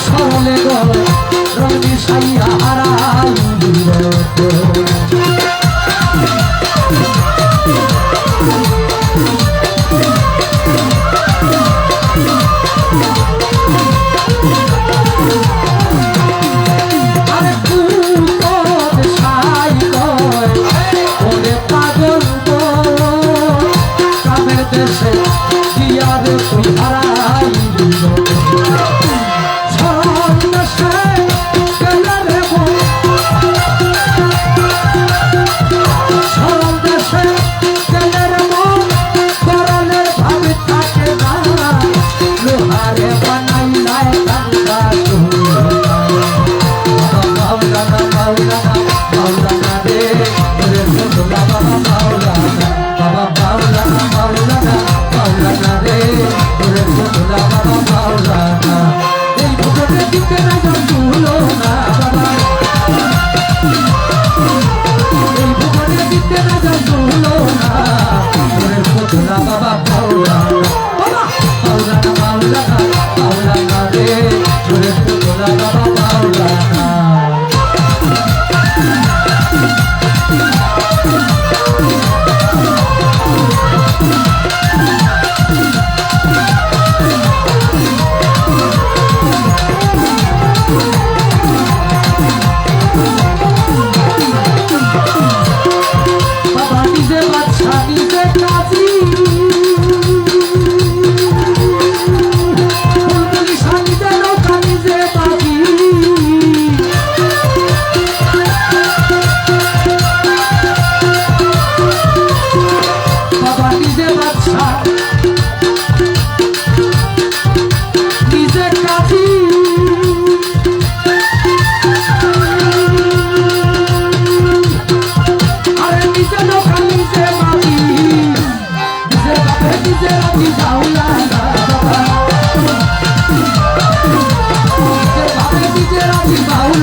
সরলে গো রবি সাইয়া হারাই আরে কুকদ সাই কয় ওরে পাগল গো কামের দেশে দিয়ার তুই হারাই ছন্দ সে গেলে রে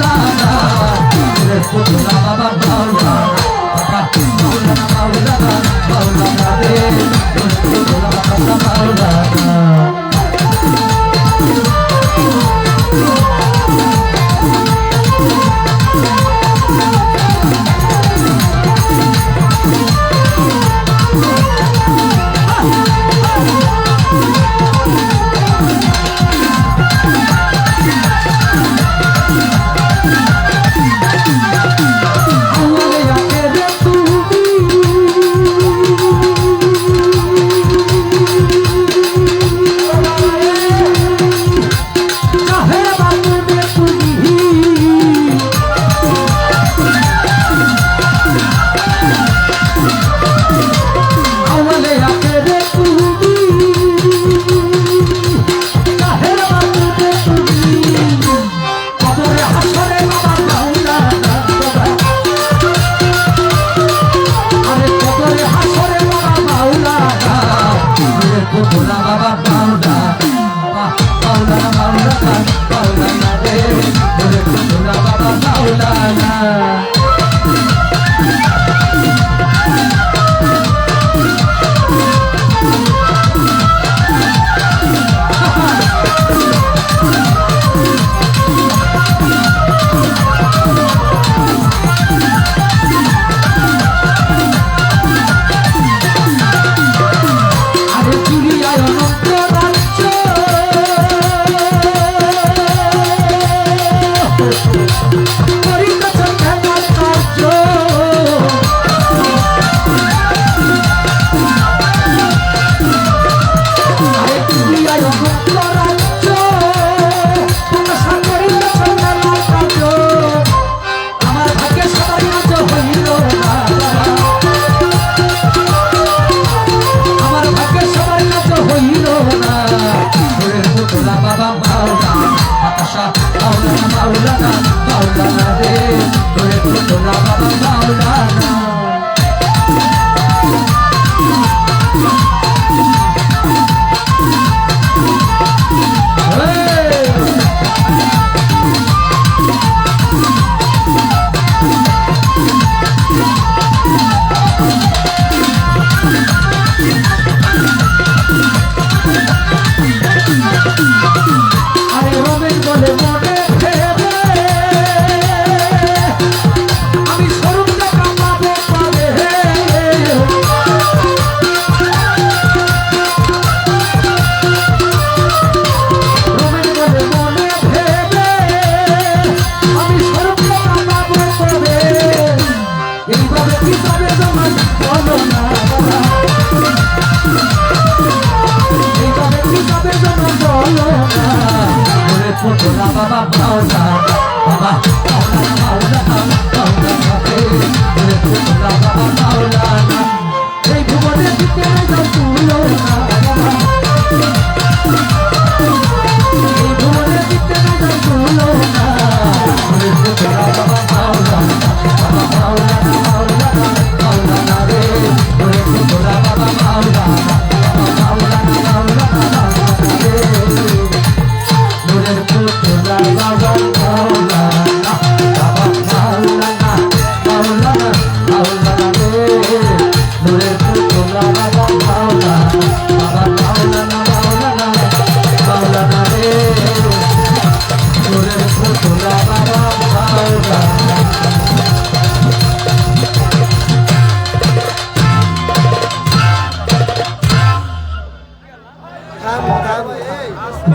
মাওলানা নূরের পুতলা বাবা মাওলানা বাবা মাওলানা মাওলানা মাওলানা রে নূরের পুতলা বাবা মাওলানা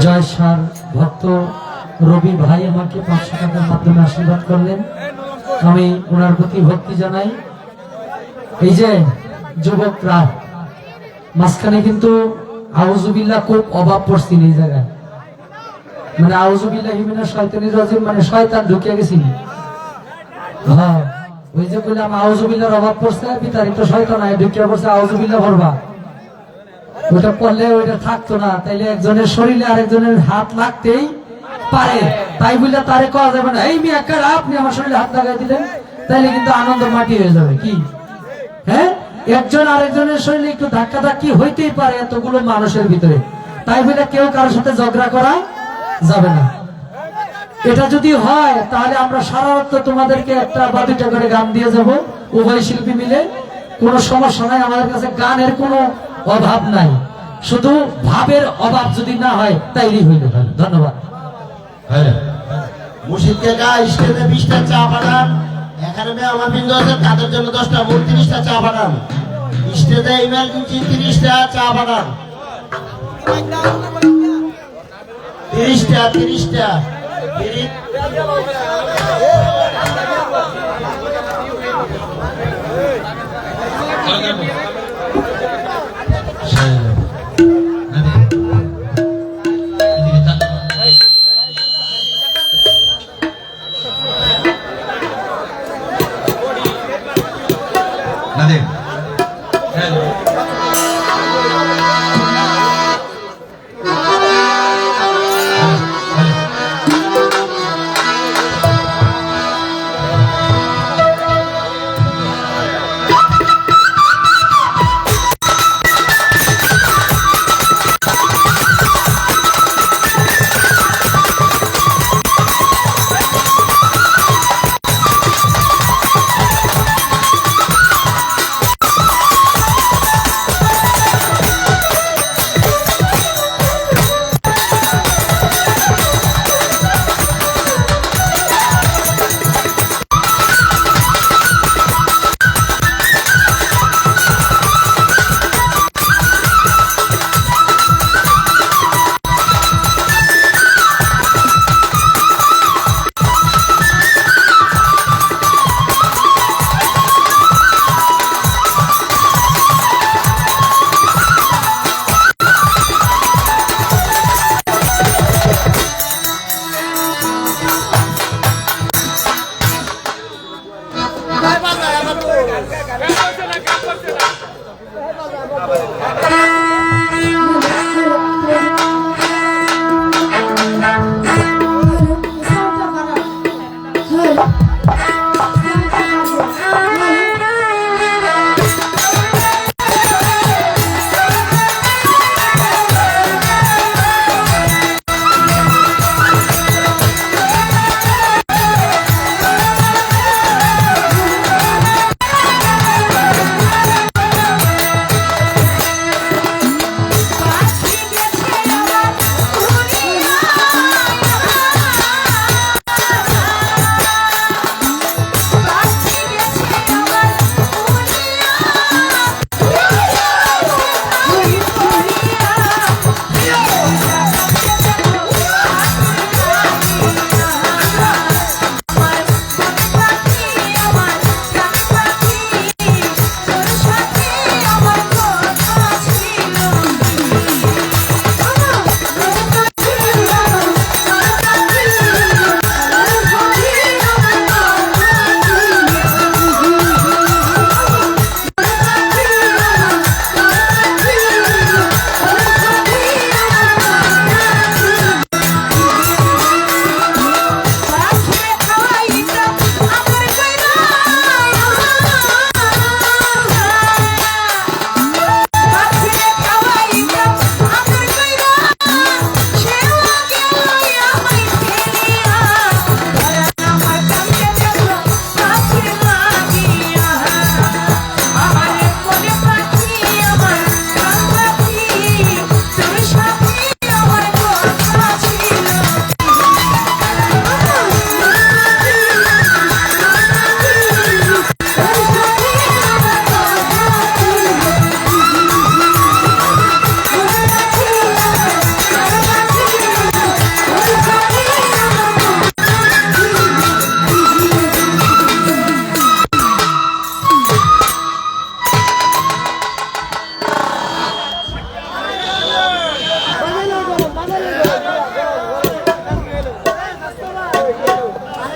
জয় সার ভক্ত রবি ভাই আমাকে 500 টাকার মাধ্যমে আশীর্বাদ করলেন, আমি ওনার প্রতি ভক্তি জানাই। এই যে যুবকরা মাঝখানে কিন্তু আউযুবিল্লাহ খুব অভাব পড়ছে এই জায়গায়, মানে আউযুবিল্লাহি মিনাশ শাইতানির রাজিম, মানে শয়তান ঢুকে গেছে। হ্যাঁ, ওই যে বললাম আউযুবিল্লাহর অভাব পড়ছে, বিতাড়িত শয়তান আয় ঢুকে পড়ছে, আউযুবিল্লাহ ভরবা। ওটা পড়লে ওইটা থাকতো না, তাইলে একজনের শরীরে আরেকজনের হাত লাগতেই পারে, তাই বললে তারে কওয়া যাবে না এই মিয়া কারা আপনি আমার শরীরে হাত লাগাই দিলেন, তাইলে কিন্তু আনন্দ মাটি হয়ে যাবে। কি হ্যাঁ, একজন আরেকজনের শরীরে একটু ধাক্কা ধাক্কি হইতেই পারে এতগুলো মানুষের ভিতরে, তাই বলে কেউ কারোর সাথে ঝগড়া করা যাবে না। এটা যদি হয় তাহলে আমরা সারা রাত তোমাদেরকে একটা বা দুইটা করে গান দিয়ে যাব, উভয় শিল্পী মিলে। কোনো সমস্যা নাই, আমাদের কাছে গানের কোনো অভাব নাই, শুধু ভাবের অভাব যদি না হয় তাইলেই হইল। ধন্যবাদ। হ্যাঁ মুর্শিদ কাকা স্টেজে 20টা চা পাঠান, এখানে আমার বিন্দু আছে তাদের জন্য 10টা, মোট 30টা চা পাঠান। স্টেজে ইমার্জেন্সি 30টা চা পাঠান, 30টা 30টা। নাদিম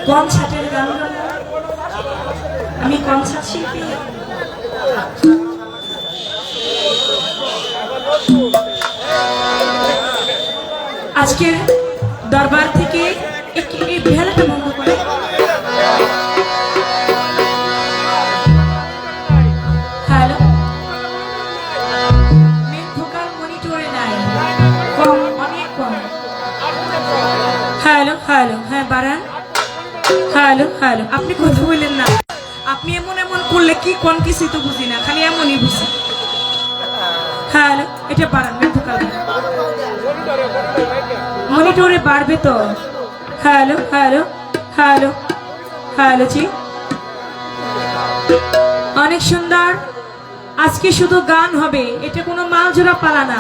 কনসার্টের গান গাবো। আমি কনসার্ট শিল্পী। আজকের দরবার থেকে একটি এই ভেলাটা বন্ধ করে হ্যালো ভোকাল মনিটরে নাই, কম, অনেক কম। হ্যালো হ্যালো, হ্যাঁ হ্যালো হ্যালো, আপনি কথা বললেন না। আপনি এমন এমন করলে কি কোন কিছুই তো বুঝি না, খালি এমনই বুঝি। হ্যালো, এটা বাড়ান না, ঢুকাল মনিটরে বাড়বে তো। হ্যালো হ্যালো হ্যালো হ্যালো জি, অনেক সুন্দর। আজকে শুধু গান হবে, এটা কোনো মালজোড়া পালা না,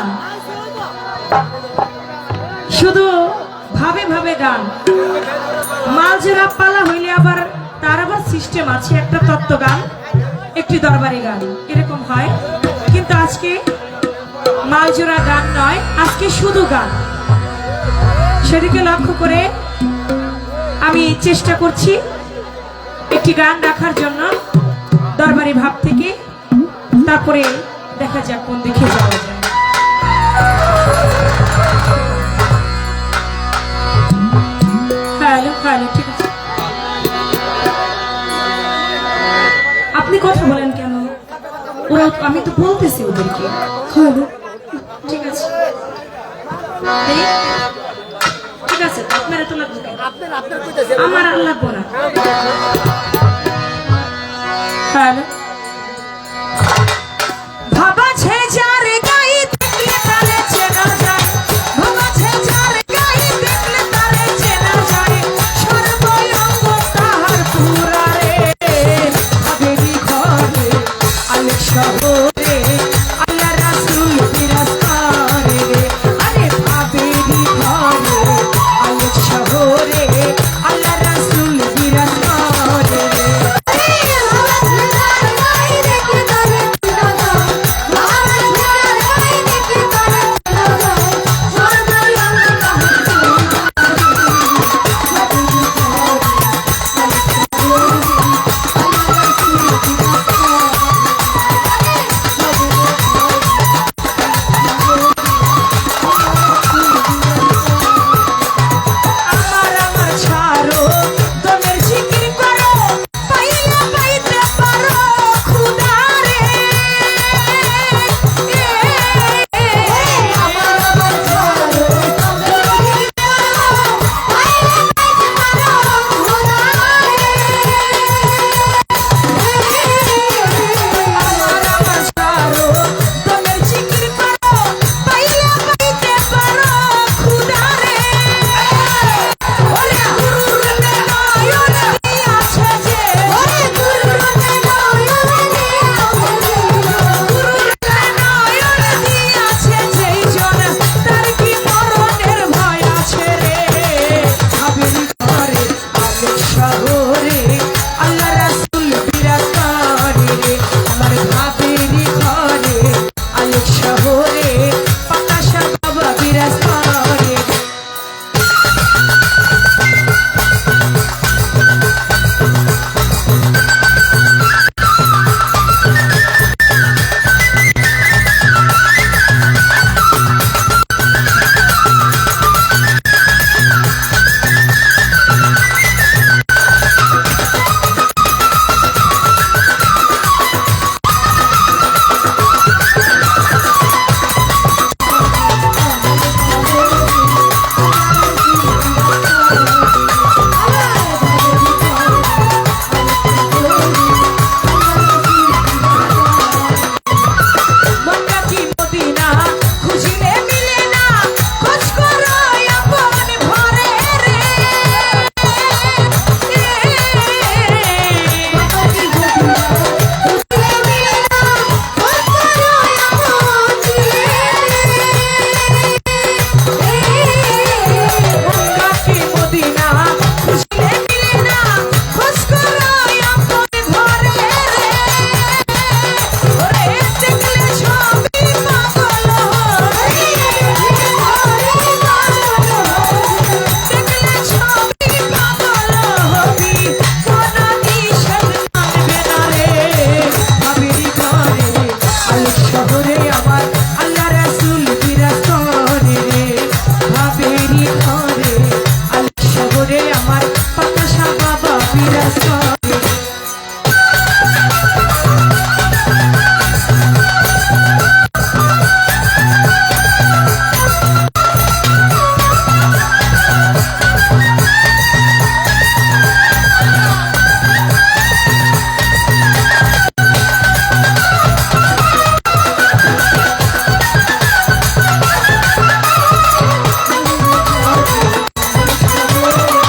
শুধু ভাবে ভাবে গান। মালজোড়া পালা হইলে আবার তার আবার সিস্টেম আছে, একটা তত্ত্ব গান, একটি দরবারি গান, এরকম হয়। কিন্তু আজকে মালজোড়া গান নয়, আজকে শুধু গান। সেদিকে লক্ষ্য করে আমি চেষ্টা করছি একটি গান রাখার জন্য দরবারি ভাব থেকে, তারপরে দেখা যাক কোন দিকে যাওয়া যায়। হ্যালো হ্যালো, ঠিক আছে। আপনি কথা বলেন কেন? ওরা, আমি তো বলতেছি ওদেরকে। হ্যালো, ঠিক আছে, ঠিক আছে, আপনারা তো লাগবে, আমার আর লাগবো না। হ্যালো, ভাবা ছে যার গায়ে দেখলে তারে চেনা যায়, ভাবা ছে যার গায়ে দেখলে তারে চেনা যায়, সর্বঙ্গ তাহার পুরারে, ভাবেরি ঘরে আলেক শহরে আল্লাহ রাসূল বিরাজ করে রে। আরে ভাবেরি ঘরে আলেক শহরে আল্লাহ রাসূল বিরাজ করে রে। আমার পাতা বাবা বিরাজ